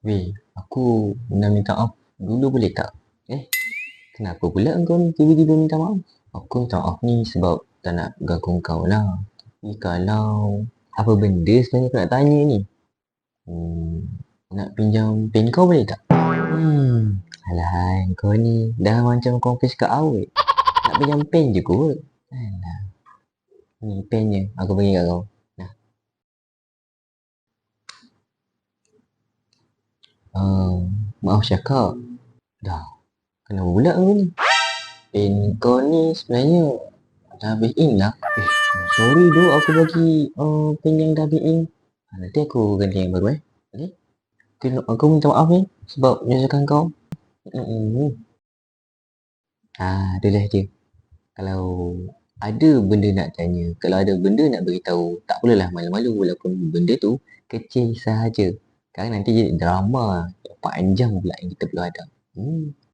Weh, aku nak minta maaf dulu boleh tak? Eh, kenapa pula kau ni tiba-tiba minta maaf? Aku minta maaf ni sebab tak nak ganggu kau lah. Tapi kalau apa benda sebenarnya aku nak tanya ni? Hmm, nak pinjam pen kau boleh tak? Alah, kau ni dah macam confess kat awet. Nak pinjam pen je kot. Alah, ni pennya aku bagi kat kau. Nah, maaf cakap. Dah, kenapa pula kau ni? Pen kau ni sebenarnya dah habis ink lah. Sorry doh aku bagi pen yang dah habis ink. Nanti aku ganti yang baru Okay? Aku minta maaf ni sebab menyusahkan kau. Itulah je. Kalau ada benda nak tanya, kalau ada benda nak beritahu, tak perlulah malu-malu walaupun benda tu kecil sahaja. Sekarang nanti jadi drama panjang pula yang kita perlu hadap.